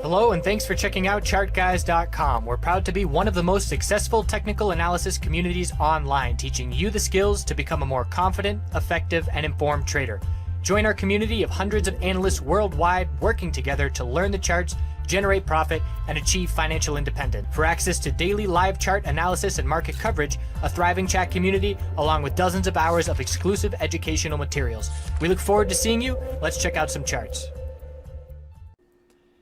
Hello and thanks for checking out ChartGuys.com. We're proud to be one of the most successful technical analysis communities online, teaching you the skills to become a more confident, effective, and informed trader. Join our community of hundreds of analysts worldwide working together to learn the charts, generate profit, and achieve financial independence. For access to daily live chart analysis and market coverage, a thriving chat community, along with dozens of hours of exclusive educational materials. We look forward to seeing you. Let's check out some charts.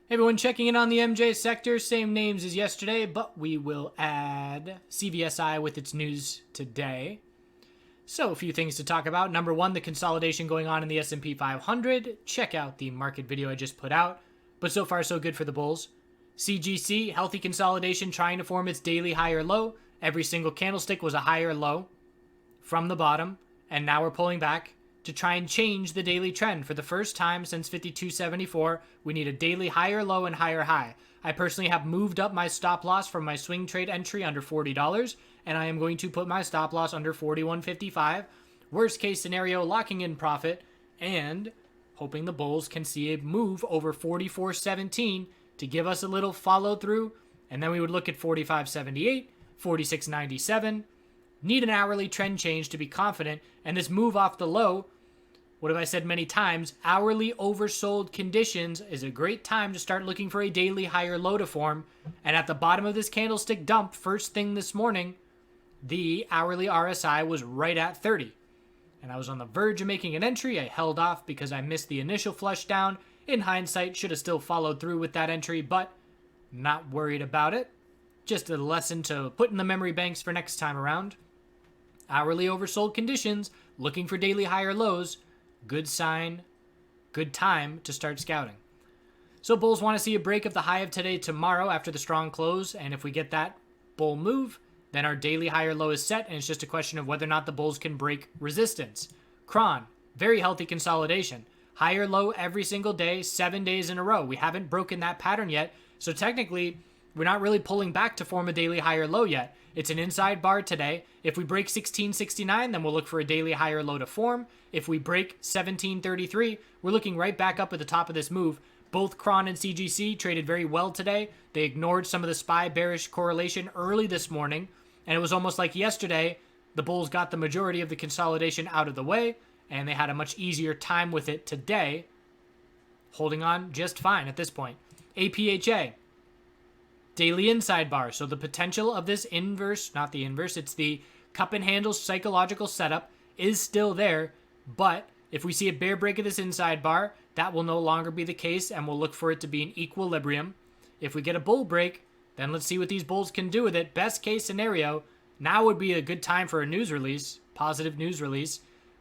Hey everyone, checking in on the MJ sector. Same names as yesterday, but we will add CVSI with its news today. So a few things to talk about. Number one, the consolidation going on in the S&P 500. Check out the market video I just put out. But so far, so good for the bulls. CGC, healthy consolidation, trying to form its daily higher low. Every single candlestick was a higher low from the bottom. And now we're pulling back to try and change the daily trend. For the first time since 52.74, we need a daily higher low and higher high. I personally have moved up my stop loss from my swing trade entry under $40, and I am going to put my stop loss under $41.55. Worst case scenario, locking in profit and hoping the bulls can see a move over 44.17 to give us a little follow through, and then we would look at 45.78, 46.97. Need an hourly trend change to be confident, and this move off the low, what have I said many times? Hourly oversold conditions is a great time to start looking for a daily higher low to form. And at the bottom of this candlestick dump, first thing this morning, the hourly RSI was right at 30. And I was on the verge of making an entry. I held off because I missed the initial flush down. In hindsight, should have still followed through with that entry, but not worried about it. Just a lesson to put in the memory banks for next time around. Hourly oversold conditions, looking for daily higher lows. Good sign, good time to start scouting. So bulls want to see a break of the high of today tomorrow after the strong close, and if we get that bull move, then our daily higher low is set, and it's just a question of whether or not the bulls can break resistance. Cron, very healthy consolidation. Higher low every single day, 7 days in a row. We haven't broken that pattern yet, so technically, we're not really pulling back to form a daily higher low yet. It's an inside bar today. If we break 1669, then we'll look for a daily higher low to form. If we break 1733, we're looking right back up at the top of this move. Both Cron and CGC traded very well today. They ignored some of the SPY bearish correlation early this morning, and it was almost like yesterday, the bulls got the majority of the consolidation out of the way, and they had a much easier time with it today, holding on just fine at this point. APHA. Daily inside bar. So the potential of this inverse, not the inverse, it's the cup and handle psychological setup is still there. But if we see a bear break of this inside bar, that will no longer be the case, and we'll look for it to be in equilibrium. If we get a bull break, then let's see what these bulls can do with it. Best case scenario, now would be a good time for a news release, positive news release.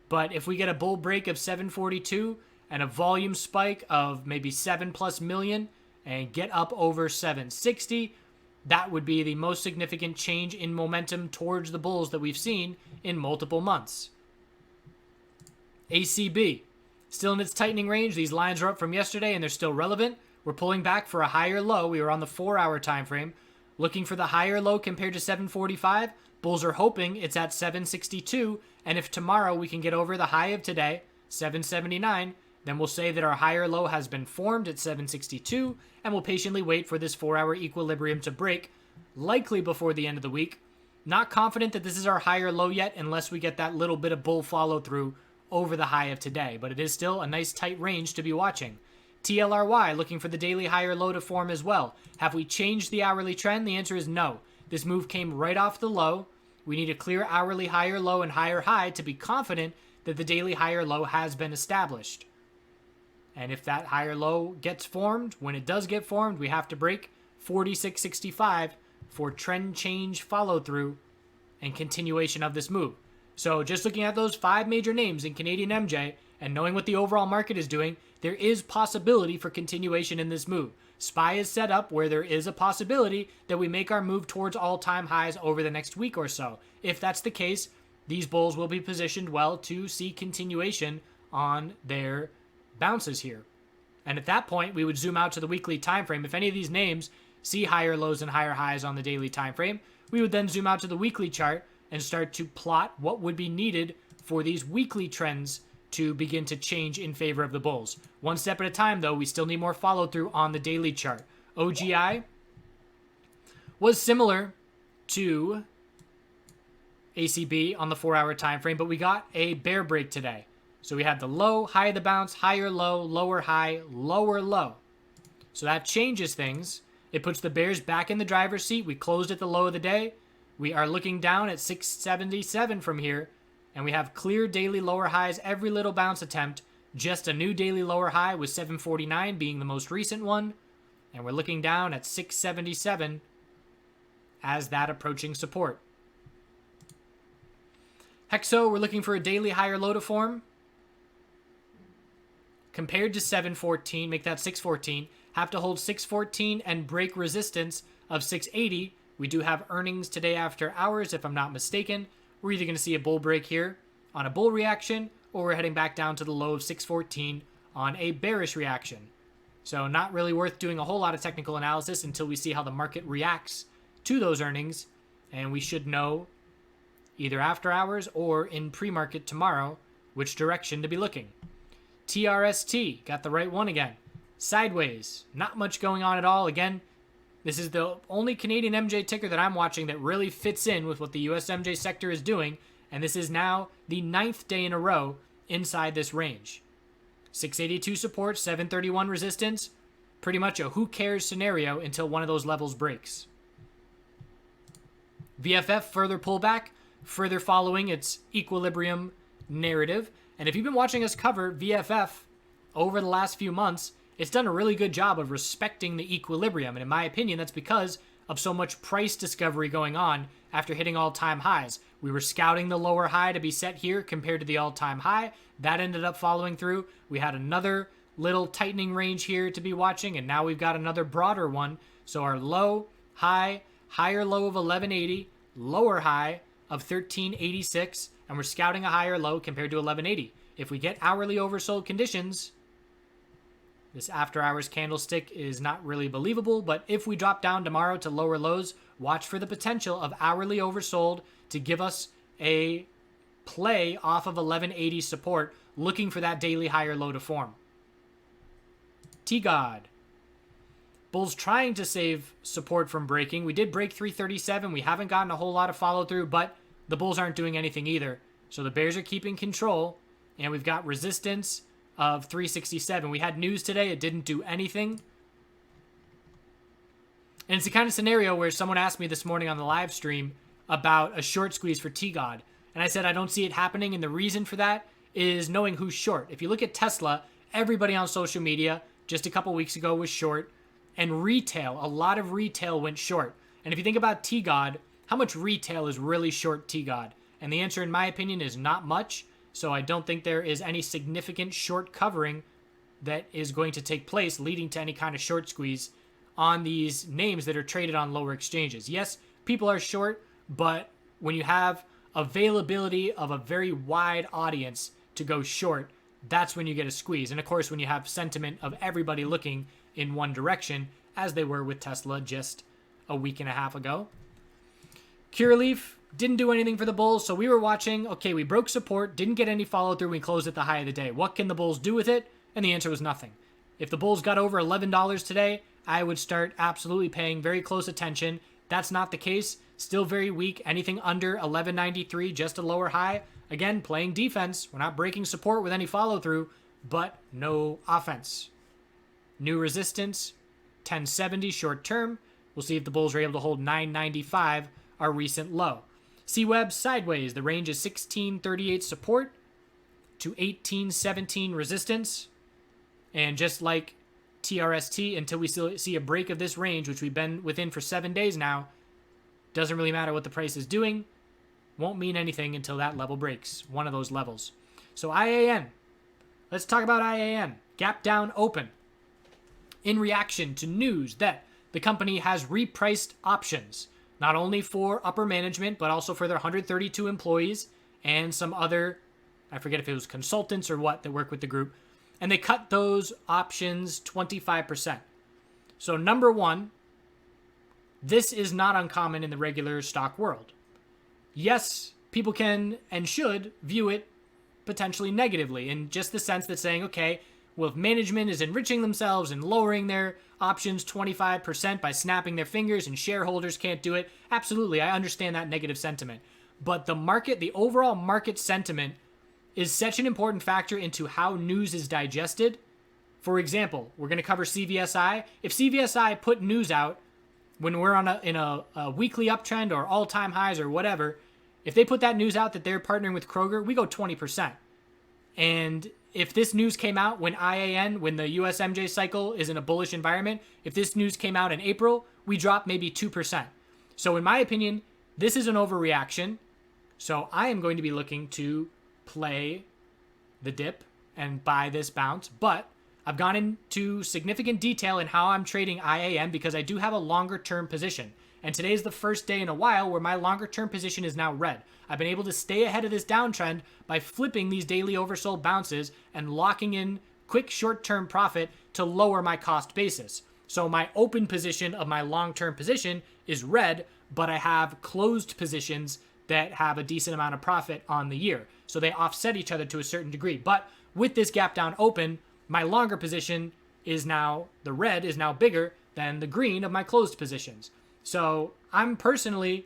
But if we get a bull break of 742 and a volume spike of maybe 7+ million, and get up over 760, that would be the most significant change in momentum towards the bulls that we've seen in multiple months. ACB, still in its tightening range. These lines are up from yesterday and they're still relevant. We're pulling back for a higher low. We were on the 4-hour time frame, looking for the higher low compared to 745. Bulls are hoping it's at 762, and if tomorrow we can get over the high of today, 779, then we'll say that our higher low has been formed at 762, and we'll patiently wait for this 4-hour equilibrium to break, likely before the end of the week. Not confident that this is our higher low yet unless we get that little bit of bull follow through over the high of today, but it is still a nice tight range to be watching. TLRY looking for the daily higher low to form as well. Have we changed the hourly trend? The answer is no. This move came right off the low. We need a clear hourly higher low and higher high to be confident that the daily higher low has been established. And if that higher low gets formed, when it does get formed, we have to break 46.65 for trend change follow through and continuation of this move. So just looking at those 5 major names in Canadian MJ and knowing what the overall market is doing, there is possibility for continuation in this move. SPY is set up where there is a possibility that we make our move towards all-time highs over the next week or so. If that's the case, these bulls will be positioned well to see continuation on their bounces here. And at that point, we would zoom out to the weekly time frame. If any of these names see higher lows and higher highs on the daily time frame, we would then zoom out to the weekly chart and start to plot what would be needed for these weekly trends to begin to change in favor of the bulls. One step at a time, though, we still need more follow through on the daily chart. OGI was similar to ACB on the 4-hour time frame, but we got a bear break today. So we had the low, high of the bounce, higher low, lower high, lower low. So that changes things. It puts the bears back in the driver's seat. We closed at the low of the day. We are looking down at 677 from here, and we have clear daily lower highs every little bounce attempt. Just a new daily lower high with 749 being the most recent one, and we're looking down at 677 as that approaching support. Hexo, we're looking for a daily higher low to form. Compared to 714, make that 614. Have to hold 614 and break resistance of 680. We do have earnings today after hours, if I'm not mistaken. We're either going to see a bull break here on a bull reaction, or we're heading back down to the low of 614 on a bearish reaction. So not really worth doing a whole lot of technical analysis until we see how the market reacts to those earnings. And we should know either after hours or in pre-market tomorrow which direction to be looking. TRST, got the right one again. Sideways, not much going on at all. Again, this is the only Canadian MJ ticker that I'm watching that really fits in with what the US MJ sector is doing, and this is now the 9th day in a row inside this range. 682 support, 731 resistance, pretty much a who cares scenario until one of those levels breaks. VFF further pullback, further following its equilibrium narrative, and if you've been watching us cover VFF over the last few months, it's done a really good job of respecting the equilibrium. And in my opinion, that's because of so much price discovery going on after hitting all-time highs. We were scouting the lower high to be set here compared to the all-time high. That ended up following through. We had another little tightening range here to be watching, and now we've got another broader one. So our low, high, higher low of 1180, lower high of 1386, and we're scouting a higher low compared to 1180. If we get hourly oversold conditions, this after hours candlestick is not really believable, but if we drop down tomorrow to lower lows, watch for the potential of hourly oversold to give us a play off of 1180 support, looking for that daily higher low to form. T-God. Bulls trying to save support from breaking. We did break 337. We haven't gotten a whole lot of follow through, but the bulls aren't doing anything either. So the bears are keeping control, and we've got resistance of 367. We had news today. It didn't do anything. And it's the kind of scenario where someone asked me this morning on the live stream about a short squeeze for T-God. And I said I don't see it happening, and the reason for that is knowing who's short. If you look at Tesla, everybody on social media just a couple weeks ago was short. And retail, a lot of retail went short. And if you think about T-God, how much retail is really short T-God? And the answer, in my opinion, is not much. So I don't think there is any significant short covering that is going to take place leading to any kind of short squeeze on these names that are traded on lower exchanges. Yes, people are short, but when you have availability of a very wide audience to go short, that's when you get a squeeze. And of course, when you have sentiment of everybody looking in one direction, as they were with Tesla just a week and a half ago. Cureleaf didn't do anything for the bulls, so we were watching, okay, we broke support, didn't get any follow through, we closed at the high of the day. What can the bulls do with it? And the answer was nothing. If the bulls got over $11 today, I would start absolutely paying very close attention. That's not the case. Still very weak. Anything under 1193, just a lower high. Again, playing defense. We're not breaking support with any follow through, but no offense. New resistance, 1070 short term. We'll see if the bulls are able to hold 995, our recent low. C-Web sideways. The range is 1638 support to 1817 resistance. And just like TRST, until we see a break of this range, which we've been within for 7 days now, doesn't really matter what the price is doing. Won't mean anything until that level breaks, one of those levels. So IAN. Let's talk about IAN. Gap down open. In reaction to news that the company has repriced options, not only for upper management, but also for their 132 employees and some other, I forget if it was consultants or what, that work with the group. And they cut those options 25%. So number one, this is not uncommon in the regular stock world. Yes, people can and should view it potentially negatively in just the sense that saying, okay, well, if management is enriching themselves and lowering their options 25% by snapping their fingers and shareholders can't do it, absolutely, I understand that negative sentiment. But the market, the overall market sentiment is such an important factor into how news is digested. For example, we're going to cover CVSI. If CVSI put news out when we're in a weekly uptrend or all-time highs or whatever, if they put that news out that they're partnering with Kroger, we go 20%. And if this news came out when when the USMJ cycle is in a bullish environment, if this news came out in April, we drop maybe 2%. So in my opinion, this is an overreaction. So I am going to be looking to play the dip and buy this bounce, but I've gone into significant detail in how I'm trading IAM because I do have a longer term position. And today is the first day in a while where my longer term position is now red. I've been able to stay ahead of this downtrend by flipping these daily oversold bounces and locking in quick short term profit to lower my cost basis. So my open position of my long term position is red, but I have closed positions that have a decent amount of profit on the year. So they offset each other to a certain degree. But with this gap down open, my longer position is now, the red is now bigger than the green of my closed positions. So I'm personally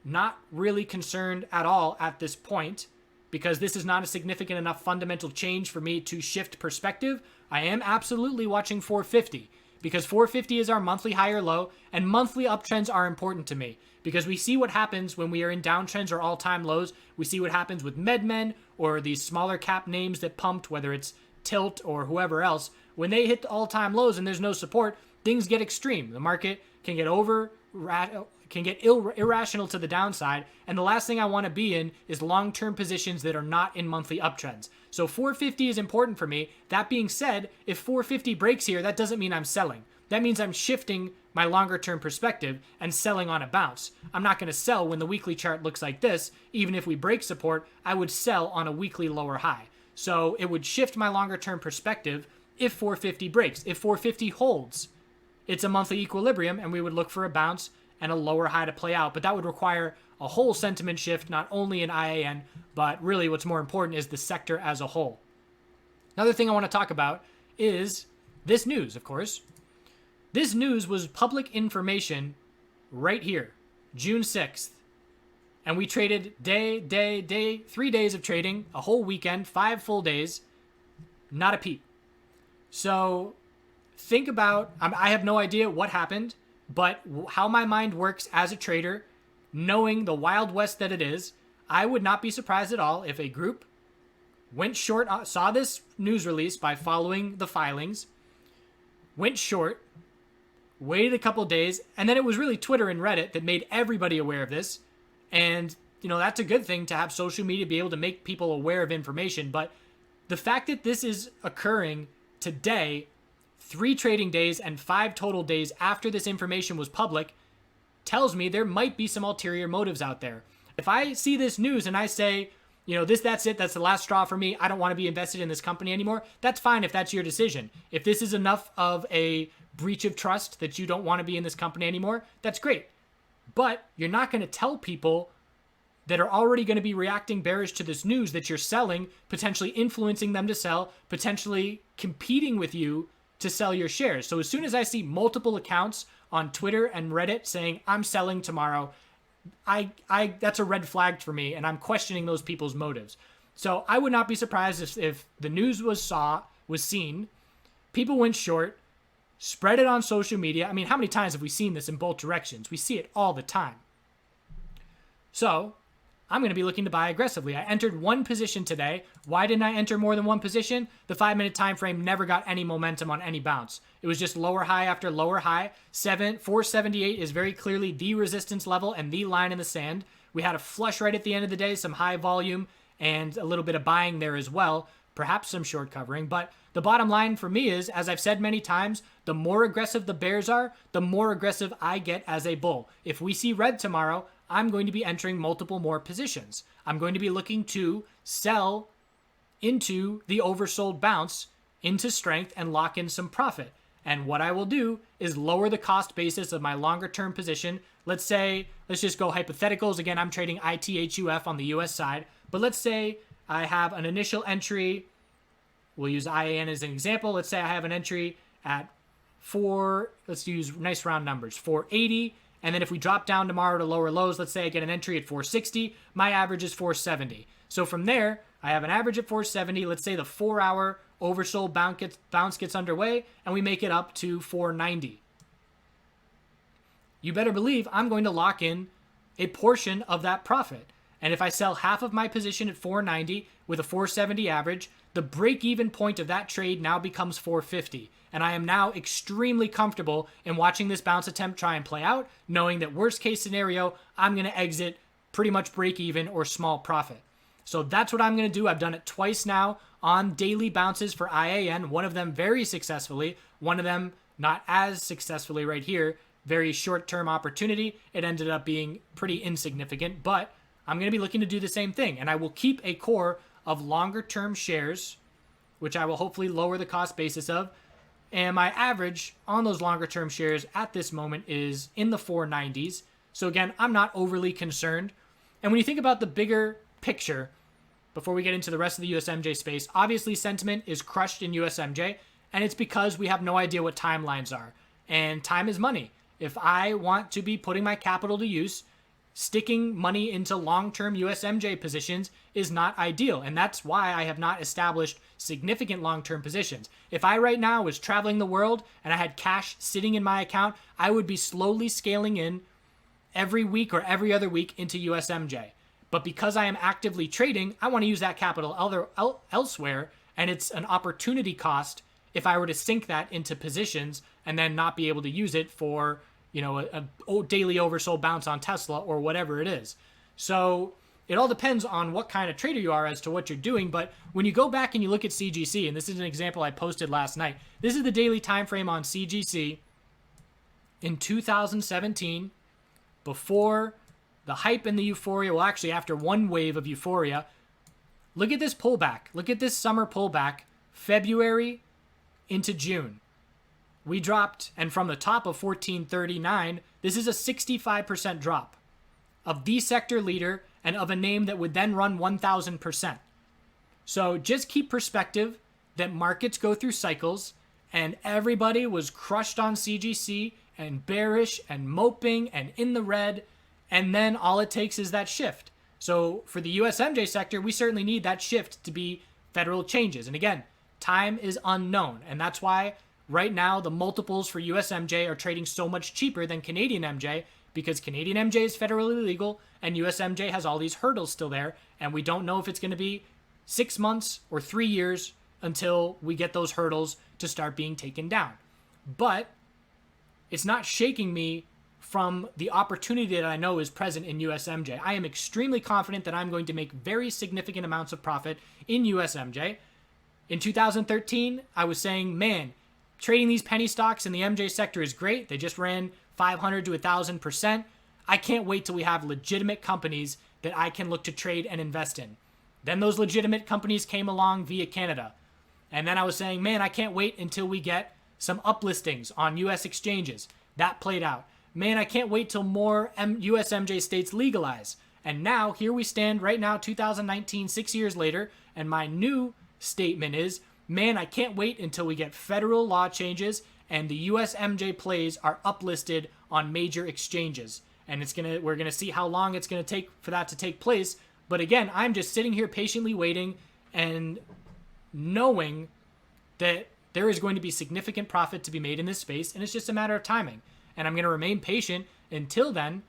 not really concerned at all at this point because this is not a significant enough fundamental change for me to shift perspective. I am absolutely watching 450 because 450 is our monthly high or low, and monthly uptrends are important to me because we see what happens when we are in downtrends or all-time lows. We see what happens with MedMen or these smaller cap names that pumped, whether it's Tilt or whoever else. When they hit the all-time lows and there's no support, things get extreme. The market can get irrational to the downside, and the last thing I want to be in is long-term positions that are not in monthly uptrends. So 450 is important for me. That being said, if 450 breaks here, that doesn't mean I'm selling. That means I'm shifting my longer-term perspective and selling on a bounce. I'm not going to sell when the weekly chart looks like this. Even if we break support, I would sell on a weekly lower high. So it would shift my longer-term perspective if 450 breaks. If 450 holds, it's a monthly equilibrium, and we would look for a bounce and a lower high to play out. But that would require a whole sentiment shift, not only in IAN, but really what's more important is the sector as a whole. Another thing I want to talk about is this news, of course. This news was public information right here, June 6th. And we traded 3 days of trading, a whole weekend, 5 full days, not a peep. So think about, I have no idea what happened, but how my mind works as a trader, knowing the Wild West that it is, I would not be surprised at all if a group went short, saw this news release by following the filings, went short, waited a couple days, and then it was really Twitter and Reddit that made everybody aware of this. And, that's a good thing to have social media be able to make people aware of information. But the fact that this is occurring today, 3 trading days and 5 total days after this information was public, tells me there might be some ulterior motives out there. If I see this news and I say, that's it, that's the last straw for me, I don't want to be invested in this company anymore, that's fine if that's your decision. If this is enough of a breach of trust that you don't want to be in this company anymore, that's great. But you're not going to tell people that are already going to be reacting bearish to this news that you're selling, potentially influencing them to sell, potentially competing with you to sell your shares. So as soon as I see multiple accounts on Twitter and Reddit saying I'm selling tomorrow, that's a red flag for me, and I'm questioning those people's motives. So I would not be surprised if the news was seen, people went short, spread it on social media. I mean, how many times have we seen this in both directions? We see it all the time. So I'm going to be looking to buy aggressively. I entered one position today. Why didn't I enter more than one position? The 5-minute time frame never got any momentum on any bounce. It was just lower high after lower high. 478 is very clearly the resistance level and the line in the sand. We had a flush right at the end of the day, some high volume and a little bit of buying there as well, perhaps some short covering. But the bottom line for me is, as I've said many times, the more aggressive the bears are, the more aggressive I get as a bull. If we see red tomorrow, I'm going to be entering multiple more positions. I'm going to be looking to sell into the oversold bounce into strength and lock in some profit. And what I will do is lower the cost basis of my longer term position. Let's just go hypotheticals. Again, I'm trading ITHUF on the US side, but let's say I have an initial entry we'll use IAN as an example. Let's say I have an entry at let's use nice round numbers, 480. And then if we drop down tomorrow to lower lows, let's say I get an entry at 460, my average is 470. So from there, I have an average at 470. Let's say the 4-hour oversold bounce gets underway, and we make it up to 490. You better believe I'm going to lock in a portion of that profit. And if I sell half of my position at 490 with a 470 average, the break-even point of that trade now becomes 450. And I am now extremely comfortable in watching this bounce attempt try and play out, knowing that worst case scenario, I'm going to exit pretty much break even or small profit. So that's what I'm going to do. I've done it twice now on daily bounces for IAN, one of them very successfully, one of them not as successfully right here. Very short-term opportunity. It ended up being pretty insignificant, but I'm going to be looking to do the same thing. And I will keep a core of longer-term shares, which I will hopefully lower the cost basis of. And my average on those longer-term shares at this moment is in the 490s. So again, I'm not overly concerned. And when you think about the bigger picture, before we get into the rest of the USMJ space, obviously sentiment is crushed in USMJ, and it's because we have no idea what timelines are. And time is money. If I want to be putting my capital to use, sticking money into long-term USMJ positions is not ideal. And that's why I have not established significant long-term positions. If I right now was traveling the world and I had cash sitting in my account, I would be slowly scaling in every week or every other week into USMJ. But because I am actively trading, I want to use that capital elsewhere, and it's an opportunity cost if I were to sink that into positions and then not be able to use it for, a daily oversold bounce on Tesla or whatever it is. So it all depends on what kind of trader you are as to what you're doing. But when you go back and you look at CGC, and this is an example I posted last night, this is the daily time frame on CGC in 2017 before the hype and the euphoria. Well, actually, after one wave of euphoria, look at this pullback. Look at this summer pullback, February into June. We dropped, and from the top of 1439, this is a 65% drop of the sector leader and of a name that would then run 1,000%. So just keep perspective that markets go through cycles, and everybody was crushed on CGC and bearish and moping and in the red, and then all it takes is that shift. So for the USMJ sector, we certainly need that shift to be federal changes. And again, time is unknown, and that's why right now the multiples for USMJ are trading so much cheaper than Canadian MJ, because Canadian MJ is federally legal and USMJ has all these hurdles still there, and we don't know if it's going to be 6 months or 3 years until we get those hurdles to start being taken down. But it's not shaking me from the opportunity that I know is present in USMJ. I am extremely confident that I'm going to make very significant amounts of profit in USMJ. In 2013, I was saying, man, trading these penny stocks in the MJ sector is great. They just ran 500 to 1,000%. I can't wait till we have legitimate companies that I can look to trade and invest in. Then those legitimate companies came along via Canada. And then I was saying, man, I can't wait until we get some uplistings on US exchanges. That played out. Man, I can't wait till more USMJ states legalize. And now, here we stand right now, 2019, 6 years later, and my new statement is, man, I can't wait until we get federal law changes and the USMJ plays are uplisted on major exchanges. And we're gonna see how long it's gonna take for that to take place. But again, I'm just sitting here patiently waiting and knowing that there is going to be significant profit to be made in this space, and it's just a matter of timing. And I'm going to remain patient until then.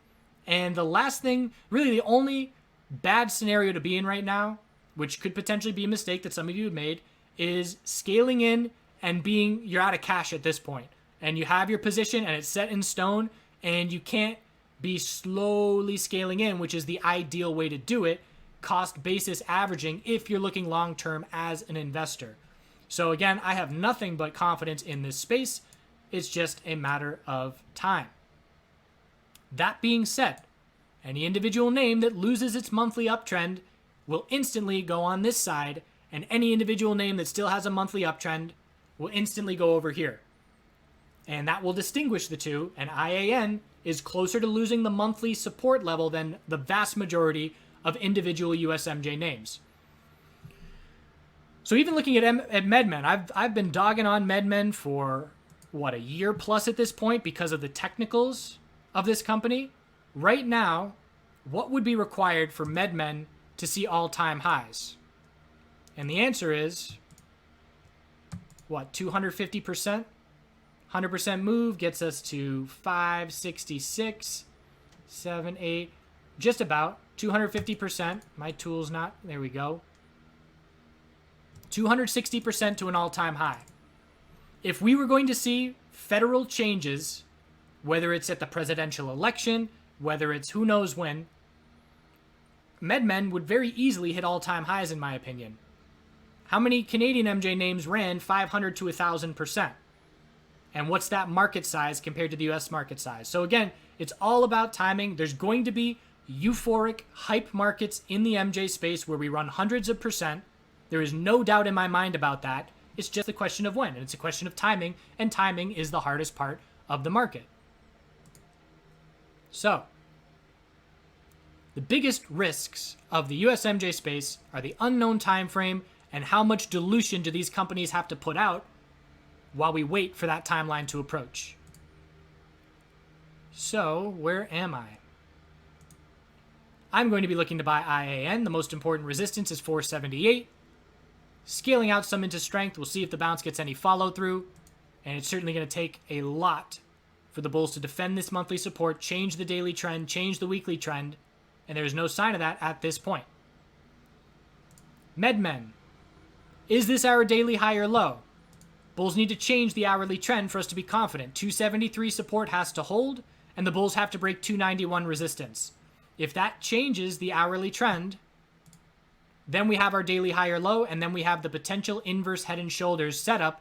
And the last thing, really the only bad scenario to be in right now, which could potentially be a mistake that some of you have made, is scaling in and you're out of cash at this point. And you have your position and it's set in stone, and you can't be slowly scaling in, which is the ideal way to do it, cost basis averaging if you're looking long term as an investor. So again, I have nothing but confidence in this space. It's just a matter of time. That being said, any individual name that loses its monthly uptrend will instantly go on this side, and any individual name that still has a monthly uptrend will instantly go over here. And that will distinguish the two, and IAN is closer to losing the monthly support level than the vast majority of individual USMJ names. So even looking at MedMen, I've been dogging on MedMen for, what, a year plus at this point because of the technicals of this company. Right now, what would be required for MedMen to see all-time highs? And the answer is, what, 250%? 100% move gets us to 566, 7, 8, just about 250%. My tool's not, there we go. 260% to an all-time high. If we were going to see federal changes, whether it's at the presidential election, whether it's who knows when, MedMen would very easily hit all-time highs, in my opinion. How many Canadian MJ names ran 500 to 1,000%? And what's that market size compared to the US market size? So again, it's all about timing. There's going to be euphoric hype markets in the MJ space where we run hundreds of percent. There is no doubt in my mind about that. It's just a question of when, and it's a question of timing, and timing is the hardest part of the market. So, the biggest risks of the US MJ space are the unknown time frame and how much dilution do these companies have to put out while we wait for that timeline to approach. So, where am I? I'm going to be looking to buy IAN. The most important resistance is 478. Scaling out some into strength. We'll see if the bounce gets any follow through. And it's certainly going to take a lot for the bulls to defend this monthly support, change the daily trend, change the weekly trend. And there's no sign of that at this point. MedMen. Is this our daily high or low? Bulls need to change the hourly trend for us to be confident. 273 support has to hold, and the bulls have to break 291 resistance. If that changes the hourly trend, then we have our daily high or low, and then we have the potential inverse head and shoulders setup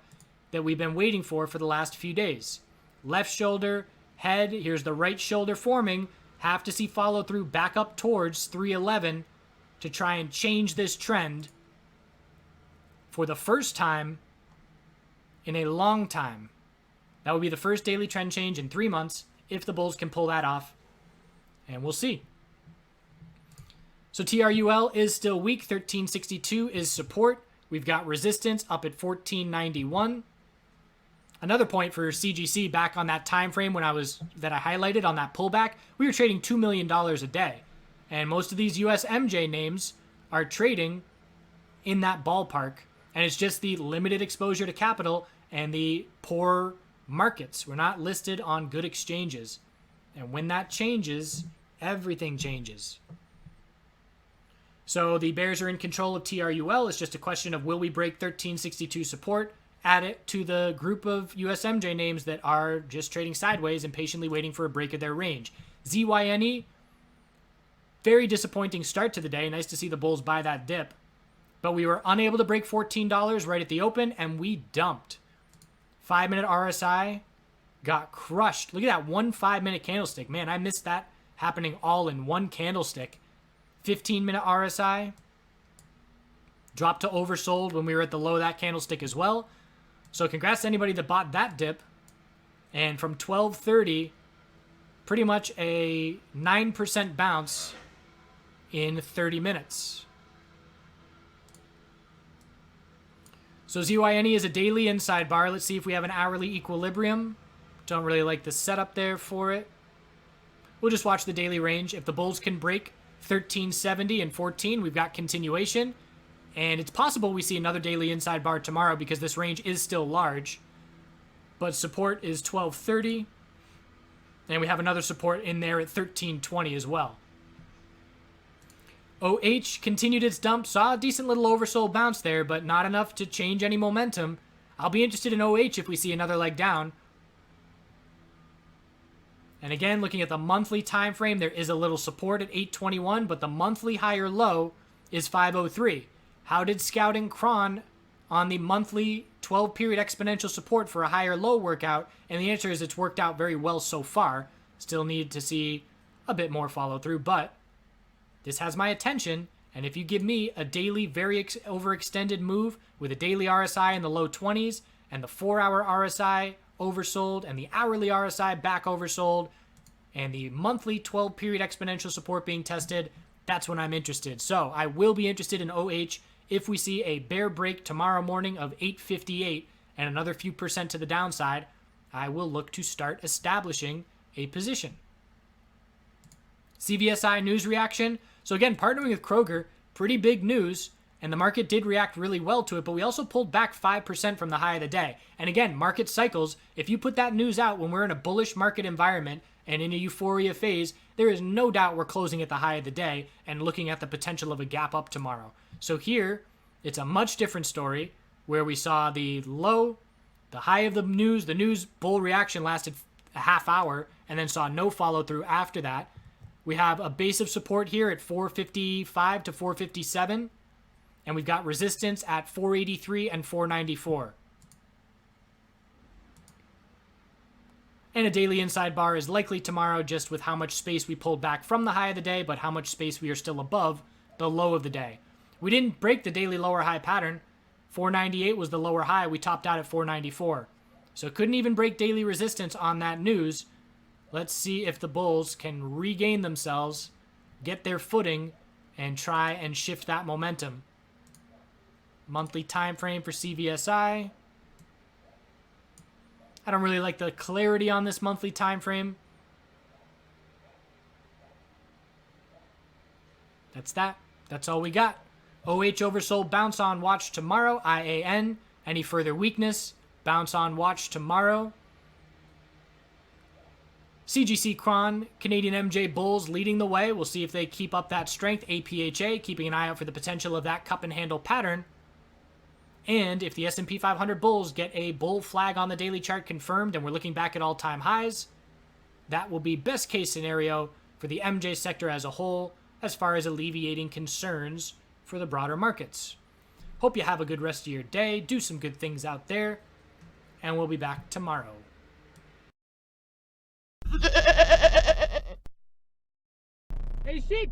that we've been waiting for the last few days. Left shoulder, head, here's the right shoulder forming, have to see follow through back up towards 311 to try and change this trend for the first time in a long time. That would be the first daily trend change in 3 months if the bulls can pull that off. And we'll see. So TRUL is still weak. 1362 is support. We've got resistance up at 1491. Another point for CGC back on that time frame that I highlighted on that pullback, we were trading $2 million a day. And most of these US MJ names are trading in that ballpark. And it's just the limited exposure to capital and the poor markets. We're not listed on good exchanges. And when that changes, everything changes. So the bears are in control of TRUL. It's just a question of will we break 1362 support, add it to the group of USMJ names that are just trading sideways and patiently waiting for a break of their range. ZYNE, very disappointing start to the day. Nice to see the bulls buy that dip. But we were unable to break $14 right at the open, and we dumped. 5-minute RSI got crushed. Look at that 1 5-minute candlestick. Man, I missed that happening all in one candlestick. 15-minute RSI dropped to oversold when we were at the low of that candlestick as well. So congrats to anybody that bought that dip. And from 12:30, pretty much a 9% bounce in 30 minutes. So ZYNE is a daily inside bar. Let's see if we have an hourly equilibrium. Don't really like the setup there for it. We'll just watch the daily range. If the bulls can break 1370 and 14, we've got continuation. And it's possible we see another daily inside bar tomorrow because this range is still large. But support is 1230. And we have another support in there at 1320 as well. OH continued its dump, saw a decent little oversold bounce there, but not enough to change any momentum. I'll be interested in OH if we see another leg down. And again, looking at the monthly time frame, there is a little support at 821, but the monthly higher low is 503. How did Scouting cron on the monthly 12-period exponential support for a higher low workout? And the answer is it's worked out very well so far. Still need to see a bit more follow through, but this has my attention, and if you give me a daily, very overextended move with a daily RSI in the low 20s and the 4-hour RSI oversold and the hourly RSI back oversold and the monthly 12-period exponential support being tested, that's when I'm interested. So I will be interested in OH If we see a bear break tomorrow morning of 858 and another few percent to the downside, I will look to start establishing a position. CVSI news reaction. So again, partnering with Kroger, pretty big news, and the market did react really well to it, but we also pulled back 5% from the high of the day. And again, market cycles, if you put that news out when we're in a bullish market environment and in a euphoria phase, there is no doubt we're closing at the high of the day and looking at the potential of a gap up tomorrow. So here, it's a much different story where we saw the low, the high of the news bull reaction lasted a half hour and then saw no follow through after that. We have a base of support here at 455 to 457. And we've got resistance at 483 and 494. And a daily inside bar is likely tomorrow, just with how much space we pulled back from the high of the day, but how much space we are still above the low of the day. We didn't break the daily lower high pattern. 498 was the lower high. We topped out at 494. So couldn't even break daily resistance on that news. Let's see if the bulls can regain themselves, get their footing, and try and shift that momentum. Monthly time frame for CVSI. I don't really like the clarity on this monthly time frame. That's that. That's all we got. OH oversold, bounce on watch tomorrow. IAN. Any further weakness? Bounce on watch tomorrow. CGC Cron, Canadian MJ Bulls leading the way. We'll see if they keep up that strength. APHA, keeping an eye out for the potential of that cup and handle pattern. And if the S&P 500 bulls get a bull flag on the daily chart confirmed and we're looking back at all-time highs, that will be best case scenario for the MJ sector as a whole as far as alleviating concerns for the broader markets. Hope you have a good rest of your day. Do some good things out there. And we'll be back tomorrow. Hey, sheep!